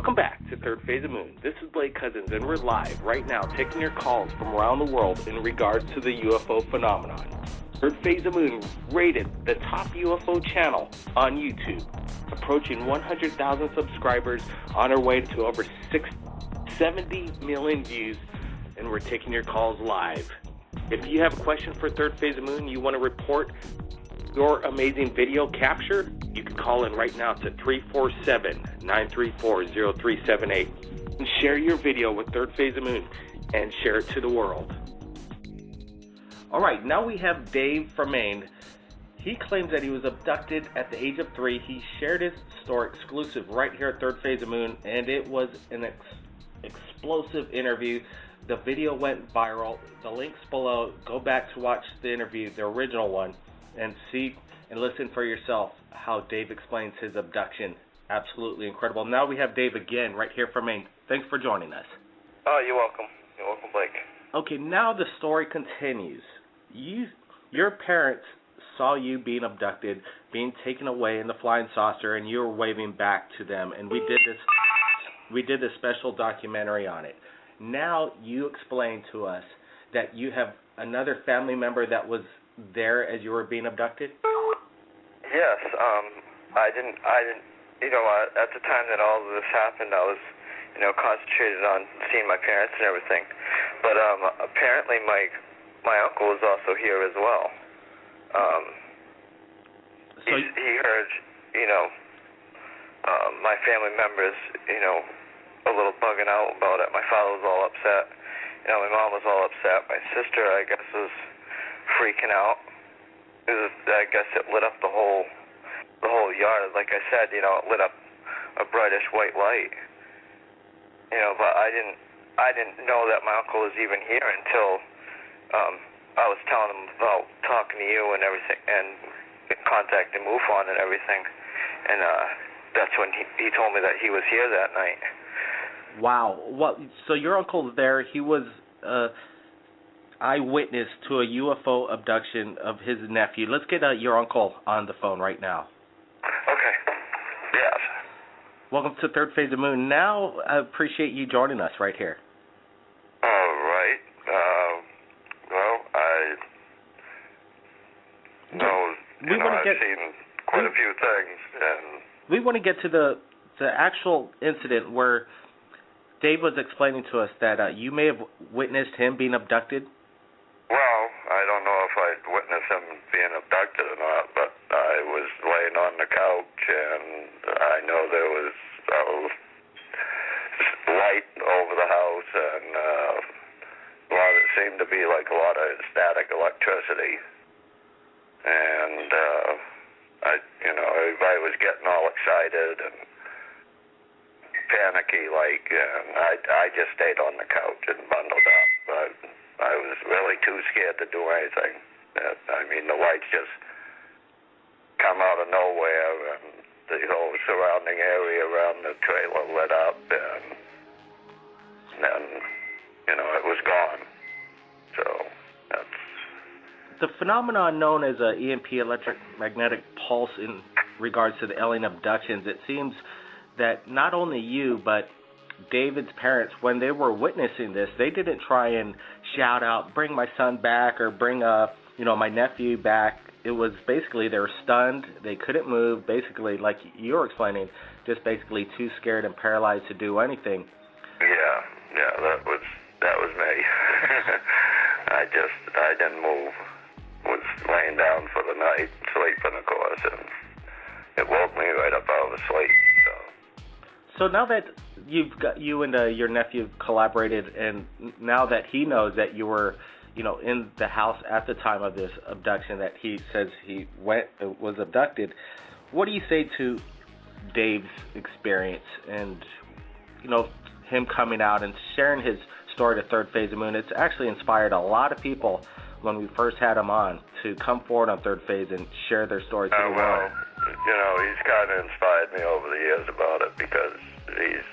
Welcome back to Third Phase of Moon. This is Blake Cousins, and we're live right now taking your calls from around the world in regards to the UFO phenomenon. Third Phase of Moon rated the top UFO channel on YouTube, approaching 100,000 subscribers, on our way to over 70 million views, and we're taking your calls live. If you have a question for Third Phase of Moon, you want to report your amazing video capture, you can call in right now to 347-934-0378 and share your video with Third Phase of Moon and share it to the world. All right, now we have Dave from Maine. He claims that he was abducted at the age of 3. He shared his story exclusive right here at Third Phase of Moon, and it was an explosive interview. The video went viral. The link's below. Go back to watch the interview, the original one, and see and listen for yourself how Dave explains his abduction. Absolutely incredible. Now we have Dave again right here from Maine. Thanks for joining us. Oh, you're welcome. You're welcome, Blake. Okay, now the story continues. Your parents saw you being abducted, being taken away in the flying saucer, and you were waving back to them, and we did this special documentary on it. Now you explain to us that you have another family member that was there as you were being abducted? Yes, I didn't, at the time that all of this happened, I was, concentrated on seeing my parents and everything. But apparently my uncle was also here as well. He heard, my family members, a little bugging out about it. My father was all upset. My mom was all upset. My sister, I guess, was freaking out. I guess it lit up the whole yard. Like I said, it lit up a brightish white light. But I didn't know that my uncle was even here until I was telling him about talking to you and everything, and contacting MUFON and everything. And that's when he told me that he was here that night. Wow. Well, so your uncle's there. He was eyewitness to a UFO abduction of his nephew. Let's get your uncle on the phone right now. Okay. Yes. Welcome to Third Phase of Moon. Now, I appreciate you joining us right here. All right. I've seen quite a few things, and we want to get to the actual incident where Dave was explaining to us that you may have witnessed him being abducted. Well, I don't know if I witnessed him being abducted or not, but I was laying on the couch, and I know there was light over the house, and it seemed to be like a lot of static electricity. And everybody was getting all excited and panicky, and I just stayed on the couch and bundled up. But I was really too scared to do anything. The lights just come out of nowhere, and the whole surrounding area around the trailer lit up, and then, it was gone. So that's... The phenomenon known as EMP, electromagnetic pulse, in regards to the alien abductions, it seems that not only you, but David's parents, when they were witnessing this, they didn't try and shout out, bring my son back, or bring my nephew back. It was basically they were stunned, they couldn't move, basically, like you were explaining, just basically too scared and paralyzed to do anything. Yeah, that was me. I didn't move. Was laying down for the night, sleeping, of course, and it woke me right up out of sleep. So now that you and your nephew collaborated, and now that he knows that you were, in the house at the time of this abduction, that he says he was abducted, what do you say to Dave's experience and, him coming out and sharing his story to Third Phase of Moon? It's actually inspired a lot of people when we first had him on to come forward on Third Phase and share their story to the world. He's kind of inspired me over the years about it, because he's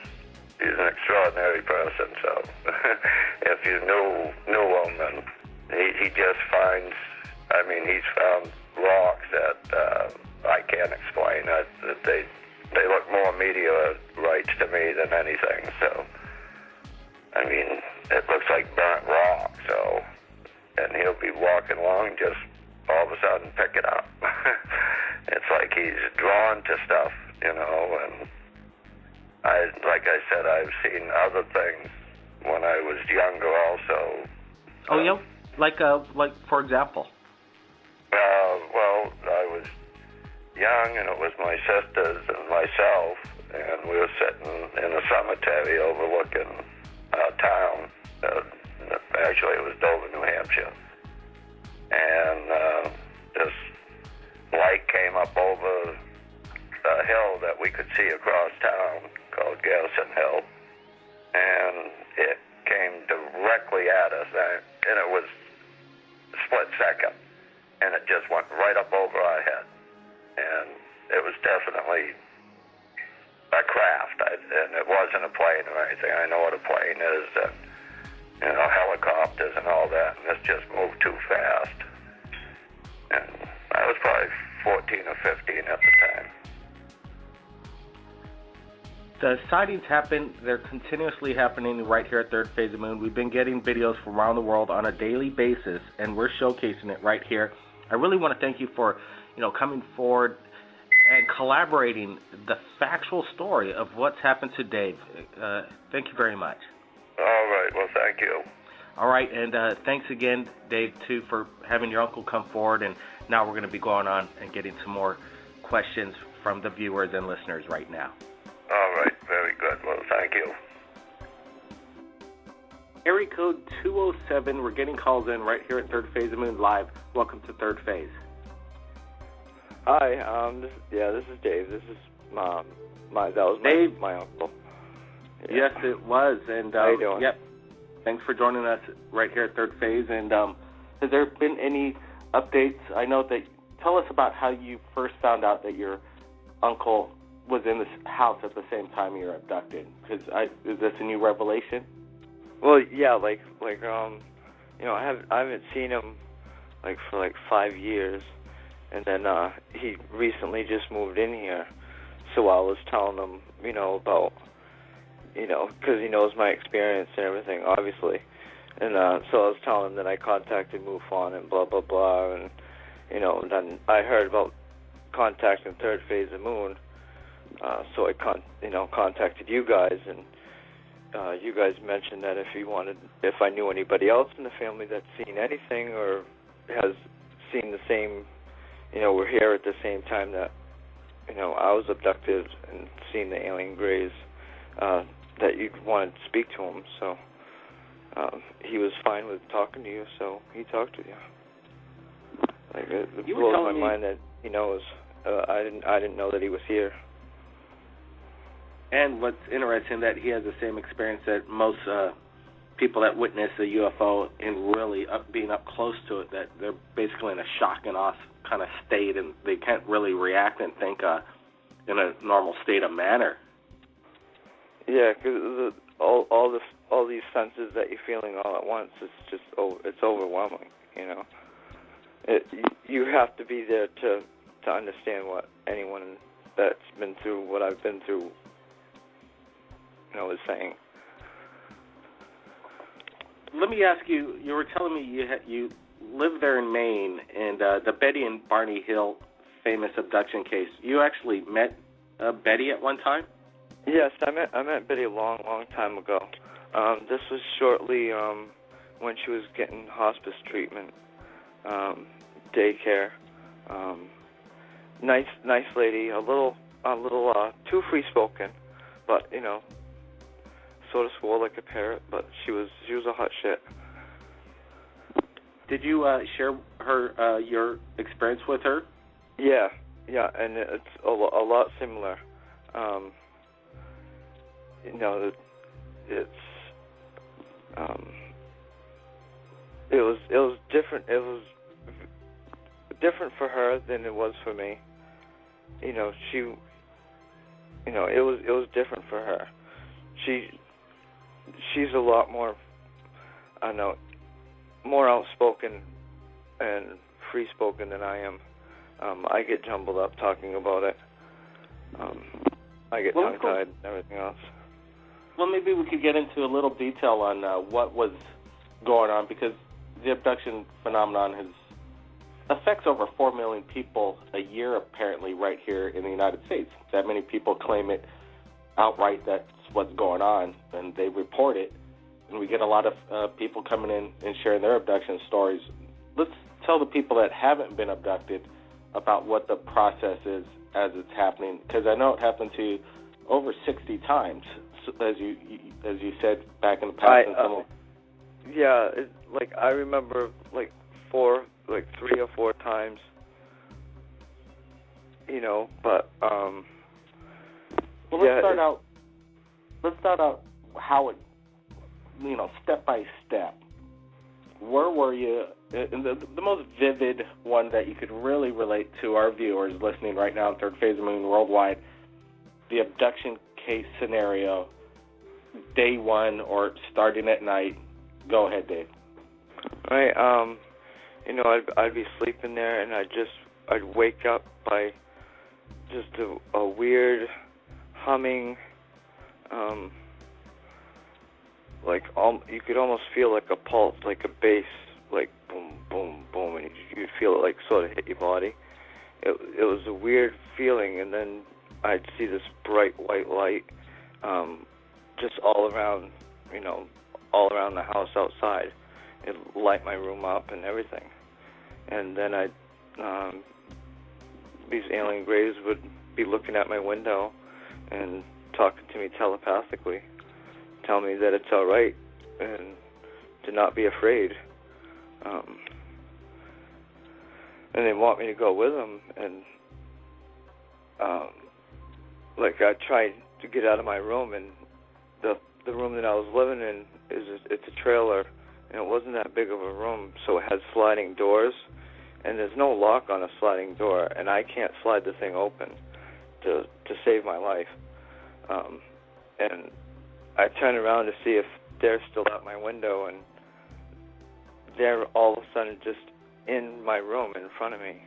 an extraordinary person. So if you knew him, and he just finds, he's found rocks that I can't explain. That they look more meteor rights to me than anything. So, I mean, it looks like burnt rock. So, and he'll be walking along, just all of a sudden pick it up. It's like he's drawn to stuff, you know. And like I said, I've seen other things when I was younger, also. Oh, yeah. Like for example. Well, I was young, and it was my sisters and myself, and we were sitting in a cemetery overlooking our town. Actually, it was Dover, New Hampshire. And this light came up over a hill that we could see across town called Garrison Hill, and it came directly at us, and it was a split second, and it just went right up over our head. And it was definitely a craft, and it wasn't a plane or anything. I know what a plane is, and, you know, helicopters and all that, and this just moved too fast. And I was probably 14 or 15 at the time. The sightings happen, they're continuously happening right here at Third Phase of Moon. We've been getting videos from around the world on a daily basis, and we're showcasing it right here. I really want to thank you for, coming forward and collaborating the factual story of what's happened to Dave. Thank you very much. All right, well, thank you. All right, and thanks again, Dave, too, for having your uncle come forward, and now we're going to be going on and getting some more questions from the viewers and listeners right now. All right, very good. Well, thank you. Area code 207, we're getting calls in right here at Third Phase of Moon Live. Welcome to Third Phase. Hi, this is Dave. This is that was Dave. my uncle. Yeah. Yes, it was. And how you doing? Yep. Thanks for joining us right here at Third Phase. And has there been any updates? I know that. Tell us about how you first found out that your uncle was in this house at the same time you were abducted. Because is this a new revelation? Well, yeah, I haven't seen him for 5 years, and then he recently just moved in here. So I was telling him, about, because he knows my experience and everything, obviously. And so I was telling him that I contacted MUFON and blah, blah, blah. And, then I heard about contacting Third Phase of Moon. So I contacted you guys, and you guys mentioned that if I knew anybody else in the family that's seen anything or has seen the same, were here at the same time that, I was abducted and seen the alien grays, that you wanted to speak to him. So he was fine with talking to you, so he talked to you. It blows my mind that he knows. I didn't know that he was here. And what's interesting that he has the same experience that most people that witness a UFO and really being up close to it, that they're basically in a shock and awe kind of state, and they can't really react and think in a normal state of manner. Yeah, because all these senses that you're feeling all at once, it's overwhelming. You have to be there to understand what anyone that's been through what I've been through, is saying. Let me ask you. You were telling me you live there in Maine, and the Betty and Barney Hill famous abduction case. You actually met Betty at one time? Yes, I met Betty a long time ago. This was shortly when she was getting hospice treatment, daycare. Nice lady, a little too free spoken, but sort of swore like a parrot. But she was a hot shit. Did you share her your experience with her? Yeah, and it's a lot similar. It was different. It was different for her than it was for me. It was different for her. She's a lot more, more outspoken and free-spoken than I am. I get jumbled up talking about it. I get tongue-tied and everything else. Well, maybe we could get into a little detail on what was going on, because the abduction phenomenon affects over 4 million people a year, apparently, right here in the United States. That many people claim it outright, that's what's going on, and they report it. And we get a lot of people coming in and sharing their abduction stories. Let's tell the people that haven't been abducted about what the process is as it's happening, because I know it happened to you over 60 times, as you said back in the past. I remember like 3 or 4 times, but let's start out how it, step by step. Where were you? And the most vivid one that you could really relate to our viewers listening right now in Third Phase of the Moon worldwide, the abduction case scenario, day one or starting at night. Go ahead, Dave. Right. I'd be sleeping there, and I'd wake up by just a weird humming. You could almost feel like a pulse, like a bass, like boom, boom, boom, and you'd feel it like sort of hit your body. It was a weird feeling, and then I'd see this bright white light just all around the house outside. It'd light my room up and everything. And then these alien grays would be looking at my window and talking to me telepathically, tell me that it's all right and to not be afraid. And they want me to go with them. And I tried to get out of my room, and the room that I was living in it's a trailer, and it wasn't that big of a room, so it had sliding doors, and there's no lock on a sliding door, and I can't slide the thing open to save my life. And I turn around to see if they're still at my window, and they're all of a sudden just in my room in front of me.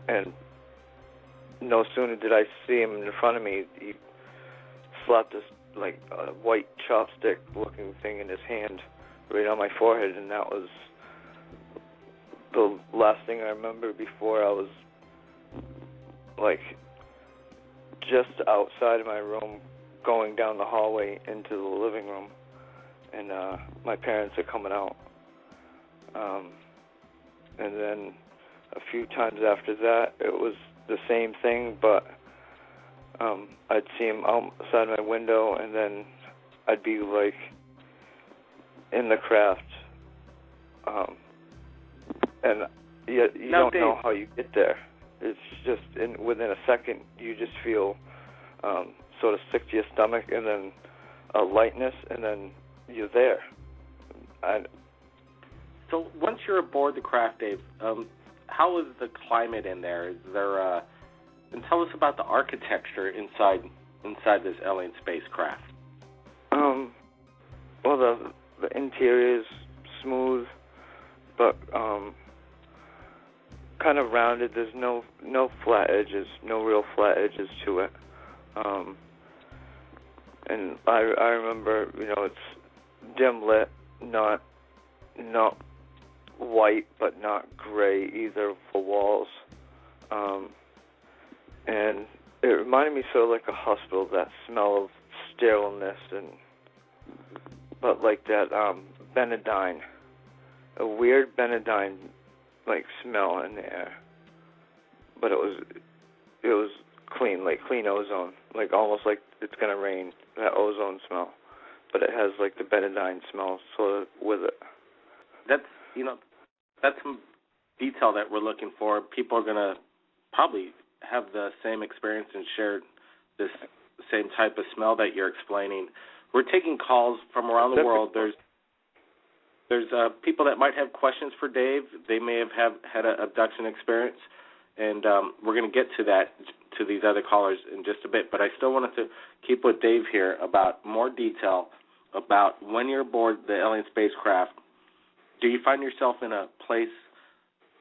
And no sooner did I see him in front of me, he slapped this a white chopstick looking thing in his hand right on my forehead, and that was the last thing I remember before I was just outside of my room going down the hallway into the living room, and my parents are coming out. And then a few times after that, it was the same thing, but I'd see him outside my window, and then I'd be in the craft. And you don't know how you get there. It's just within a second, you just feel sort of sick to your stomach, and then a lightness, and then you're there. So once you're aboard the craft, Dave, how is the climate in there? Is there and tell us about the architecture inside this alien spacecraft. Well, the interior is smooth, but kind of rounded. There's no flat edges, no real flat edges to it. And I remember, it's dim lit, not white, but not gray either for walls. And it reminded me sort of like a hospital, that smell of sterileness, but like that Benadine, a weird Benadine smell in the air. But it was clean, like clean ozone, almost like it's gonna rain, that ozone smell. But it has the Benadine smell sort of with it. That's some detail that we're looking for. People are gonna probably have the same experience and share this same type of smell that you're explaining. We're taking calls from around the world. There's people that might have questions for Dave. They may have had an abduction experience, and we're going to get to these other callers in just a bit. But I still wanted to keep with Dave here about more detail about when you're aboard the alien spacecraft. Do you find yourself in a place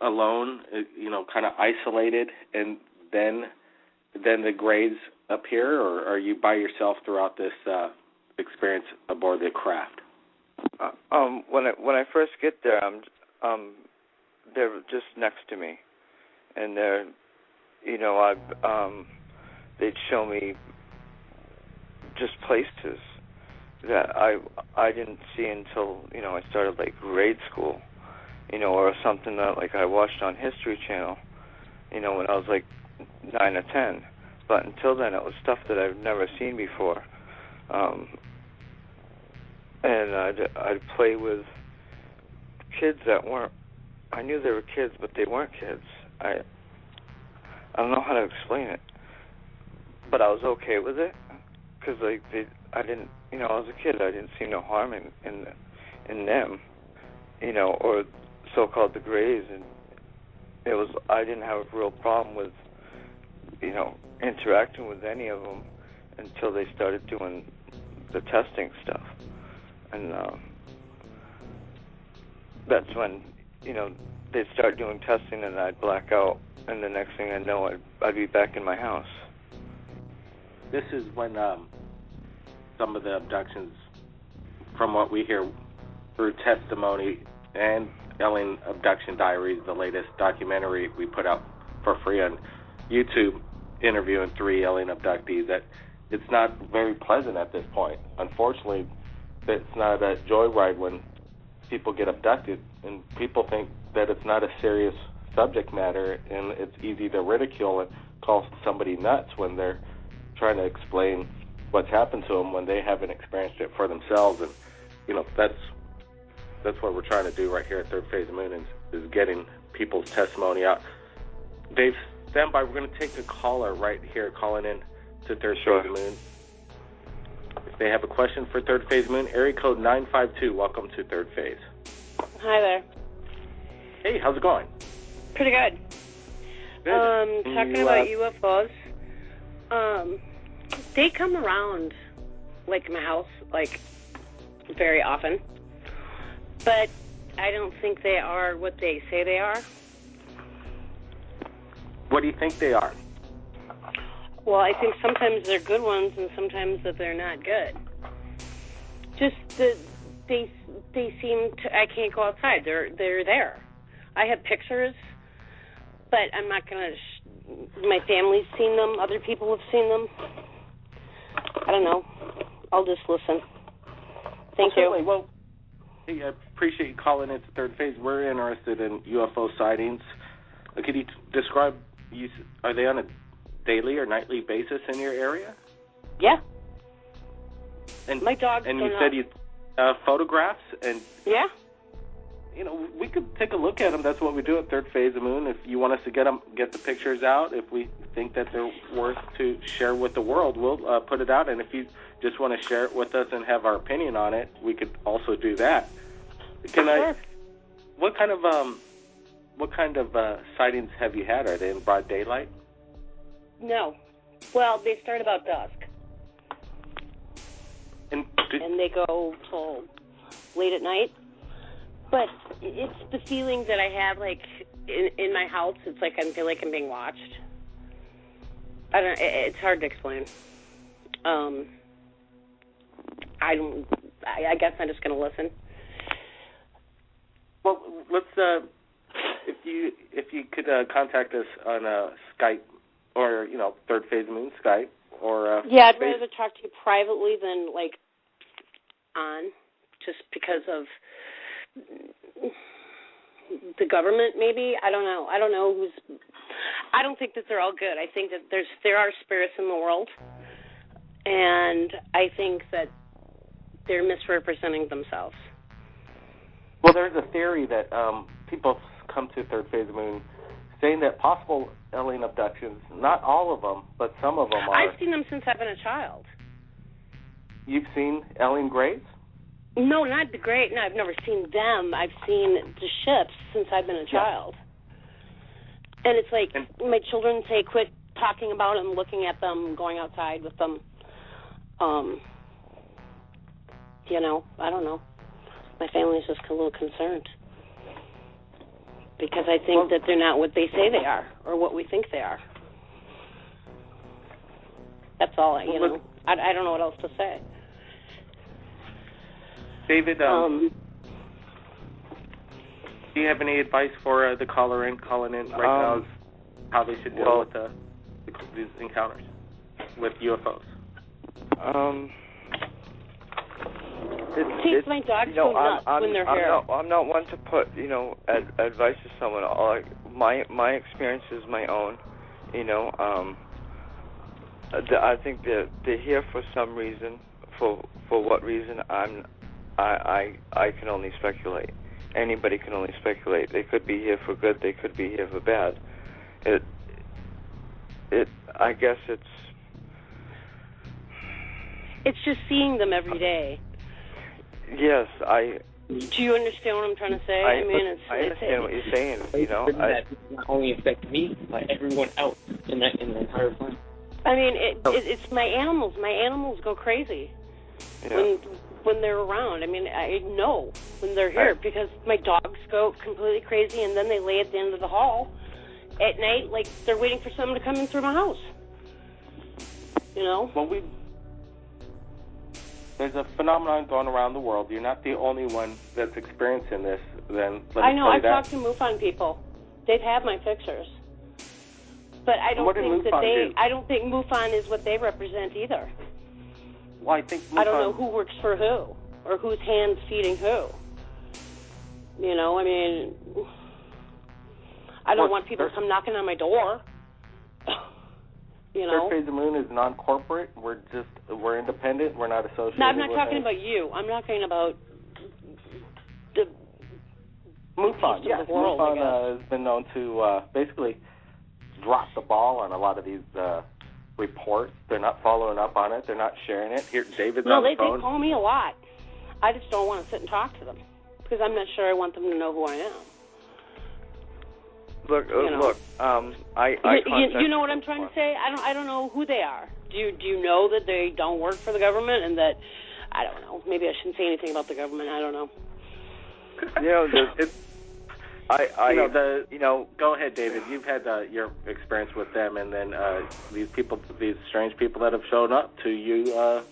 alone, kind of isolated, and then then the grays appear, or are you by yourself throughout this experience aboard the craft? When I first get there, they're just next to me, and they're, they'd show me just places that I didn't see until I started like grade school, or something that like I watched on History Channel, when I was like 9 or 10. But until then, it was stuff that I've never seen before. And I'd play with kids that weren't. I knew they were kids, but they weren't kids. I don't know how to explain it, but I was okay with it because I didn't. I was a kid. I didn't see no harm in them, or so-called the Greys, and it was. I didn't have a real problem with, interacting with any of them until they started doing the testing stuff. And that's when, they'd start doing testing and I'd black out. And the next thing I know, I'd be back in my house. This is when some of the abductions, from what we hear through testimony and Alien Abduction Diaries, the latest documentary we put out for free on YouTube, interviewing 3 alien abductees, that it's not very pleasant at this point. Unfortunately, it's not a joyride when people get abducted, and people think that it's not a serious subject matter, and it's easy to ridicule and call somebody nuts when they're trying to explain what's happened to them when they haven't experienced it for themselves. And that's what we're trying to do right here at Third Phase of Moon, is getting people's testimony out. Dave, stand by. We're going to take a caller right here, calling in to Third Phase of Moon. If they have a question for Third Phase Moon, area code 952. Welcome to Third Phase. Hi there. Hey, how's it going? Pretty good. Good. Talking about UFOs. They come around, like, my house, like, very often. But I don't think they are what they say they are. What do you think they are? Well, I think sometimes they're good ones and sometimes that they're not good. Just they seem to. I can't go outside. They're there. I have pictures, but I'm not gonna. My family's seen them. Other people have seen them. I don't know. I'll just listen. Thank you. Well, hey, I appreciate you calling into Third Phase. We're interested in UFO sightings. Could you describe? Are they on a daily or nightly basis in your area? Yeah. And my dogs. And you said you photographs and. Yeah. We could take a look at them. That's what we do at Third Phase of Moon. If you want us to get the pictures out, if we think that they're worth to share with the world, we'll put it out. And if you just want to share it with us and have our opinion on it, we could also do that. Sure. What kind of sightings have you had? Are they in broad daylight? No. Well, they start about dusk. And they go till late at night. But it's the feeling that I have, like, in my house. It's like I feel like I'm being watched. I don't. It's hard to explain. I guess I'm just going to listen. Well, let's. If you could contact us on Skype or Third Phase of Moon Skype or. Yeah, I'd rather talk to you privately than like on, just because of the government. Maybe I don't know. I don't know who's. I don't think that they're all good. I think that there are spirits in the world, and I think that they're misrepresenting themselves. Well, there's a theory that people come to Third Phase of Moon saying that possible alien abductions, not all of them, but some of them are. I've seen them since I've been a child. You've seen alien grays? No, not the great. No, I've never seen them. I've seen the ships since I've been a child. And it's like my children say, quit talking about them, looking at them, going outside with them. I don't know. My family's just a little concerned because I think that they're not what they say they are or what we think they are. That's all. I don't know what else to say. David, do you have any advice for the calling in right now? How they should deal with these encounters with UFOs? Keep my dogs go nuts when they're here. I'm not one to put advice to someone. My experience is my own. I think they're here for some reason. For what reason? I can only speculate. Anybody can only speculate. They could be here for good. They could be here for bad. I guess it's just seeing them every day. Yes, Do you understand what I'm trying to say? I understand what you're saying. That not only affect me, but everyone else in the entire planet. I mean, it's my animals. My animals go crazy when they're around. I mean, I know when they're here because my dogs go completely crazy, and then they lay at the end of the hall at night like they're waiting for someone to come in through my house. Well, there's a phenomenon going around the world. You're not the only one that's experiencing this. I know. I've talked to MUFON people. They've had my pictures, but I don't think I don't think MUFON is what they represent either. Well, I think I don't know who works for who or whose hands feeding who. I mean, I don't want people to come knocking on my door. Third Phase of the Moon is non-corporate. We're independent. We're not associated. No, I'm not talking about you. I'm talking about the MUFON. Yes, the world, MUFON has been known to basically drop the ball on a lot of these reports. They're not following up on it. They're not sharing it. Here, David's on the phone. They call me a lot. I just don't want to sit and talk to them because I'm not sure I want them to know who I am. Look. You know what I'm trying to say? I don't know who they are. Do you know that they don't work for the government and that I don't know? Maybe I shouldn't say anything about the government. I don't know. Go ahead, David. You've had your experience with them, and then these strange people that have shown up to you that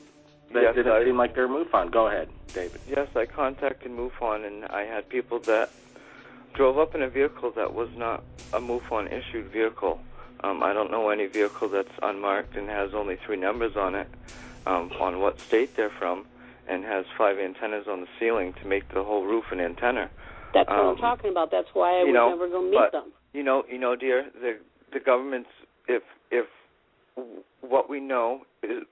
didn't seem like they're MUFON. Go ahead, David. Yes, I contacted MUFON, and I had people that drove up in a vehicle that was not a MUFON-issued vehicle. I don't know any vehicle that's unmarked and has only 3 numbers on it, on what state they're from, and has 5 antennas on the ceiling to make the whole roof an antenna. That's what I'm talking about. That's why I would never go meet them. Dear, the government's if what we know is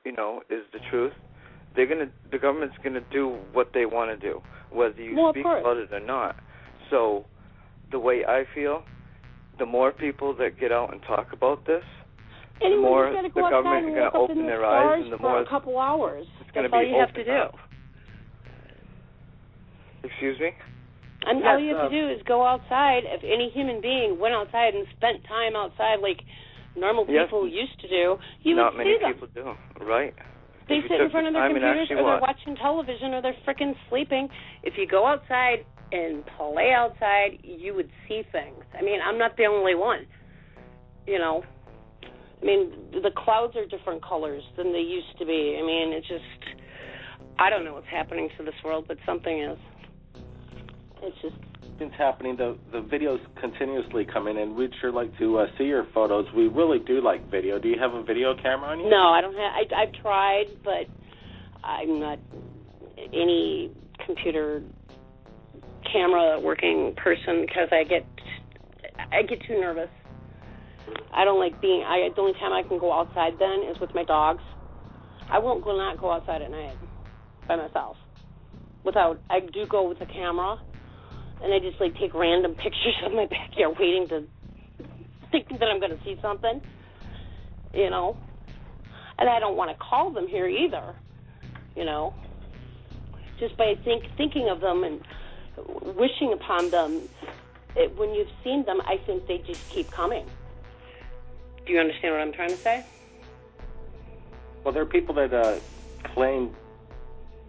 the truth, the government's gonna do what they want to do, whether you speak about it or not. So, the way I feel, the more people that get out and talk about this, the more the government is going to open their eyes, and the more a couple hours. It's going to be all you have to do. Excuse me? All you have to do is go outside. If any human being went outside and spent time outside like normal people used to do, you would see them. Not many people do, right? They sit in front of their computers, or they're watching television, or they're freaking sleeping. If you go outside and play outside, you would see things. I mean, I'm not the only one. I mean, the clouds are different colors than they used to be. I mean, it's just, I don't know what's happening to this world, but something is. It's just... It's happening. The videos continuously come in, and we'd sure like to see your photos. We really do like video. Do you have a video camera on you? No, I don't have. I've tried, but I'm not any computer camera working person because I get too nervous. I don't like being. The only time I can go outside then is with my dogs. I will not go outside at night by myself. I do go with a camera. And I just take random pictures of my backyard, thinking that I'm going to see something, And I don't want to call them here either, Just by thinking of them and wishing upon them, when you've seen them, I think they just keep coming. Do you understand what I'm trying to say? Well, there are people that claim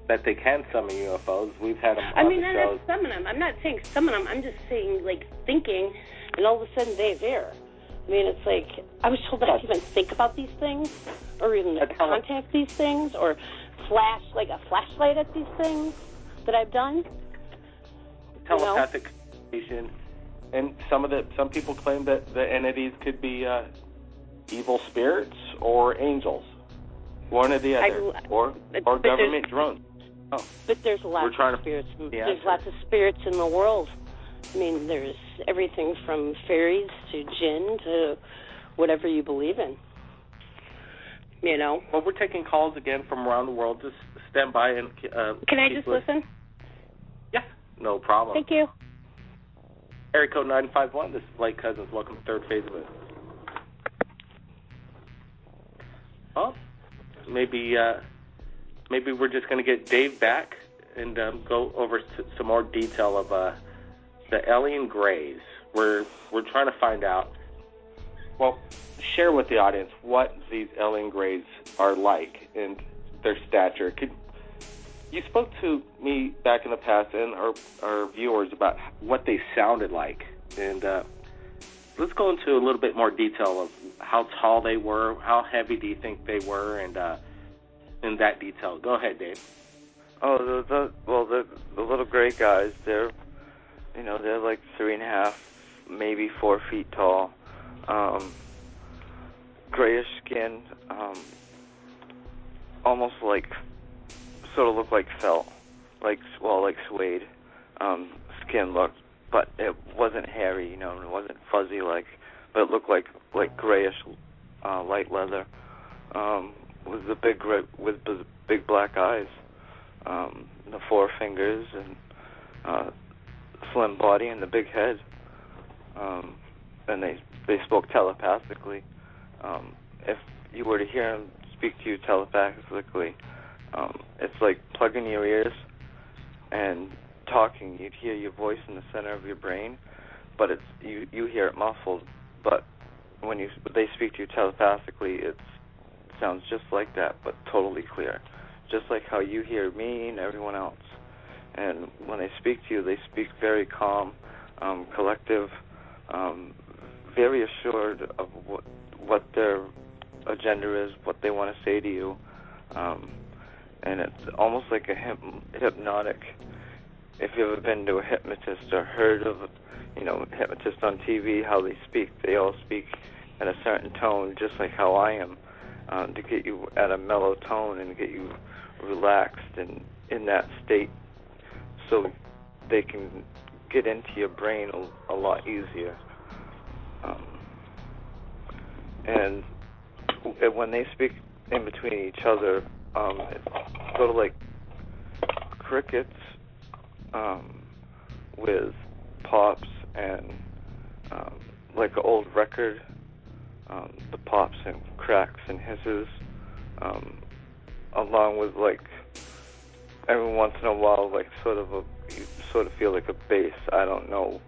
that they can summon UFOs. We've had them on the shows. That's summon them. I'm not saying summon them. I'm just saying, thinking, and all of a sudden they're there. I mean, it's like, I was told not to even think about these things, or even to contact these things, or flash, like a flashlight at these things that I've done. Telepathic communication. And some people claim that the entities could be evil spirits or angels. One or the other. Or government drones. Oh. But there's lots of spirits. There's lots of spirits in the world. I mean, there's everything from fairies to jinn to whatever you believe in. You know? Well, we're taking calls again from around the world. Just stand by and can I just listen? Yeah, no problem. Thank you. Area code 951. This is Blake Cousins. Welcome to Third Phase of Moon. Oh, maybe we're just going to get Dave back and go over some more detail of the alien grays. We're trying to find out. Well, share with the audience what these alien grays are like and their stature. You spoke to me back in the past and our viewers about what they sounded like, and let's go into a little bit more detail of how tall they were, how heavy do you think they were, and in that detail. Go ahead, Dave. Oh, the little gray guys, they're like 3.5, maybe 4 feet tall, grayish skin, almost like, sort of look like felt, like suede, skin looked, but it wasn't hairy, it wasn't fuzzy but it looked like grayish, light leather, with the big black eyes, the 4 fingers and slim body and the big head, and they spoke telepathically. If you were to hear them speak to you telepathically, it's like plugging your ears and talking. You'd hear your voice in the center of your brain, but you hear it muffled. But when they speak to you telepathically, it sounds just like that, but totally clear, just like how you hear me and everyone else. And when they speak to you, they speak very calm, collective, very assured of what their agenda is, what they want to say to you, and it's almost like a hypnotic. If you've ever been to a hypnotist or heard of hypnotists on TV, how they speak, they all speak at a certain tone, just like how I am, to get you at a mellow tone and get you relaxed and in that state, so they can get into your brain a lot easier. And when they speak in between each other, it's sort of like crickets with pops and like an old record, the pops and cracks and hisses, along with like every once in a while, like you sort of feel like a bass. I don't know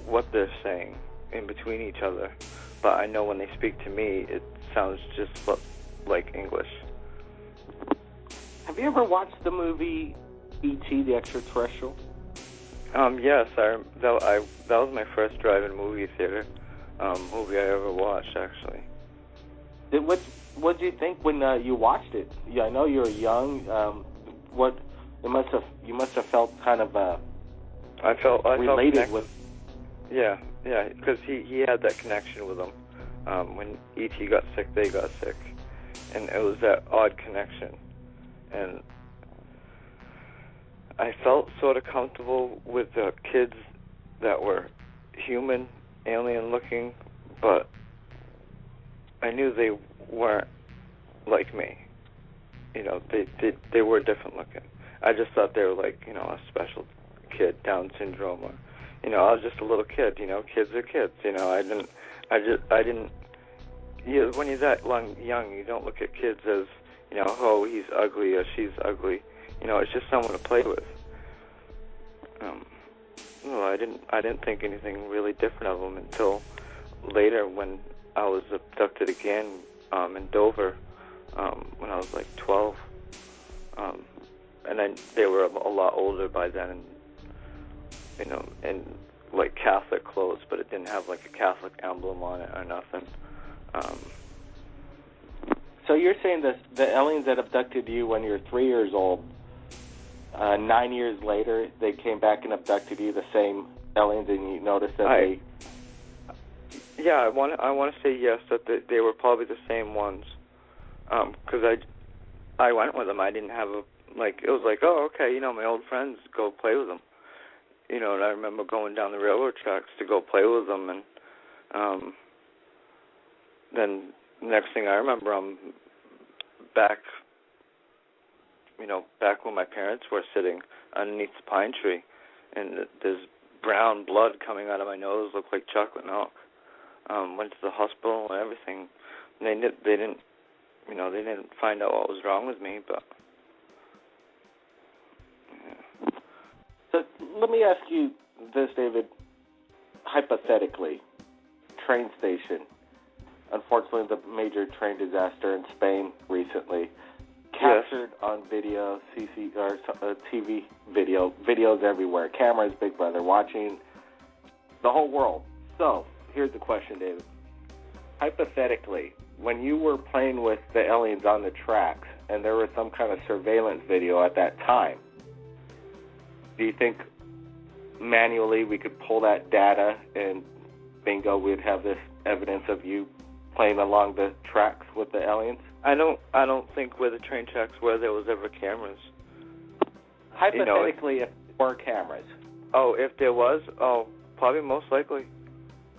what they're saying in between each other, but I know when they speak to me, it sounds just like English. Have you ever watched the movie E.T. the Extraterrestrial? Yes, that was my first drive-in movie theater movie I ever watched, actually. What did you think when you watched it? Yeah, I know you were young. You must have felt kind of I felt related with. Yeah, because he had that connection with them. When E.T. got sick, they got sick, and it was that odd connection, and I felt sort of comfortable with the kids that were human, alien-looking, but I knew they weren't like me. They were different-looking. I just thought they were like, a special kid, Down syndrome, or, I was just a little kid. Kids are kids. I didn't. When you're that young, you don't look at kids as, oh, he's ugly or she's ugly. It's just someone to play with. I didn't think anything really different of them until later when I was abducted again in Dover when I was like 12. And then they were a lot older by then, and like Catholic clothes, but it didn't have like a Catholic emblem on it or nothing. So you're saying that the aliens that abducted you when you were 3 years old, 9 years later, they came back and abducted you, the same aliens, and you noticed that Yeah, I want to say yes, that they were probably the same ones. Because I went with them. I didn't have it was like, oh, okay, my old friends, go play with them. And I remember going down the railroad tracks to go play with them, and then next thing I remember, I'm back, back where my parents were sitting underneath the pine tree, and there's brown blood coming out of my nose, looked like chocolate milk. Went to the hospital and everything. And they didn't find out what was wrong with me, but. Yeah. So let me ask you this, David. Hypothetically, train station. Unfortunately, the major train disaster in Spain recently, captured on video, TV video, videos everywhere, cameras, Big Brother, watching the whole world. So, here's the question, David. Hypothetically, when you were playing with the aliens on the tracks and there was some kind of surveillance video at that time, do you think manually we could pull that data and bingo, we'd have this evidence of you playing along the tracks with the aliens? I don't think where the train tracks were there was ever cameras. Hypothetically, if there were cameras. Oh, if there was? Oh, probably most likely.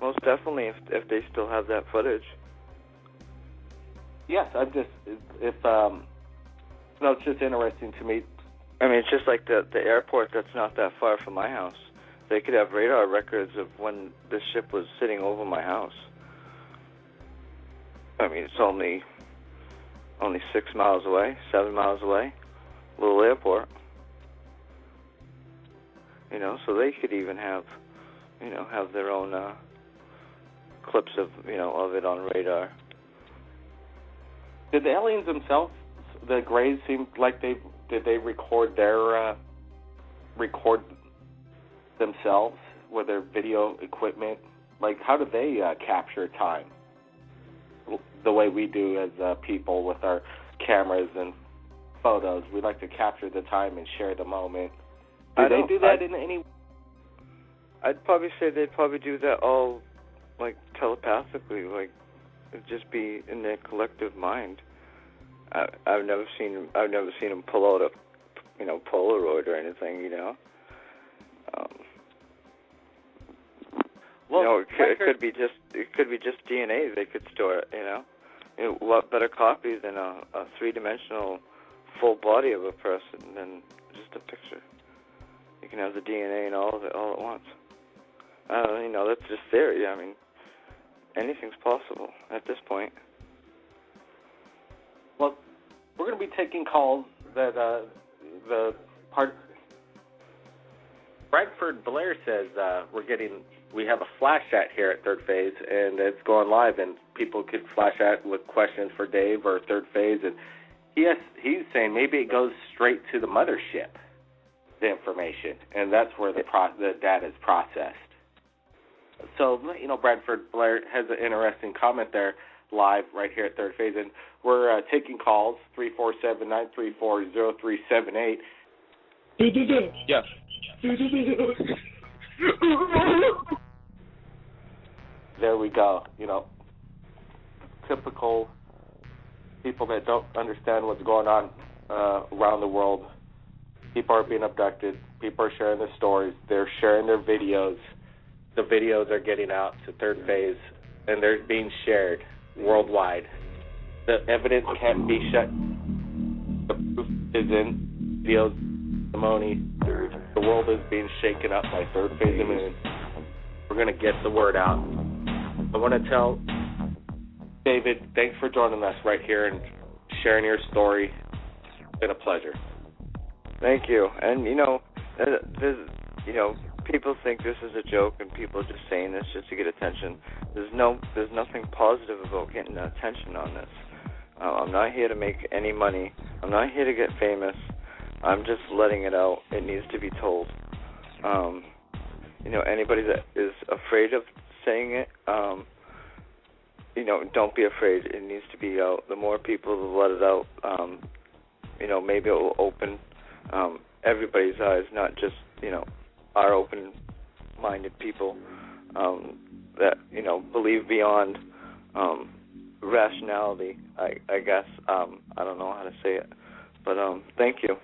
Most definitely if they still have that footage. Yes, I'm just, it's just interesting to me. I mean, it's just like the airport that's not that far from my house. They could have radar records of when the ship was sitting over my house. I mean, it's only 6 miles away, 7 miles away, little airport. So they could even have, have their own clips of it on radar. Did the aliens themselves, the Greys, seem like did they record themselves with their video equipment? Like, how do they capture time? The way we do as people with our cameras and photos, we like to capture the time and share the moment. Do they do that in any way? I'd probably say they'd probably do that all, like, telepathically, like, it'd just be in their collective mind. I've never seen them pull out a, Polaroid or anything, Well, it could be just DNA. They could store it, a lot better copy than a three-dimensional full body of a person than just a picture. You can have the DNA and all of it all at once. That's just theory. I mean, anything's possible at this point. Well, we're going to be taking calls that Bradford Blair says we have a flash chat here at Third Phase, and it's going live, and people could flash chat with questions for Dave or Third Phase, and he's saying maybe it goes straight to the mothership, the information, and that's where the data is processed. So, Bradford Blair has an interesting comment there live right here at Third Phase, and we're taking calls, 347-934-0378. Yes. There we go. Typical people that don't understand what's going on around the world. People are being abducted. People are sharing their stories. They're sharing their videos. The videos are getting out to Third Phase, and they're being shared worldwide. The evidence can't be shut. The proof is in videos, testimony. The world is being shaken up by Third Phase of Moon. We're going to get the word out. I want to tell David, thanks for joining us right here and sharing your story. It's been a pleasure. Thank you. And, people think this is a joke, and people are just saying this just to get attention. There's nothing positive about getting attention on this. I'm not here to make any money. I'm not here to get famous. I'm just letting it out. It needs to be told. anybody that is afraid of saying it, don't be afraid. It needs to be out. The more people that let it out, maybe it will open everybody's eyes, not just, our open-minded people that, believe beyond rationality, I guess. I don't know how to say it. But thank you.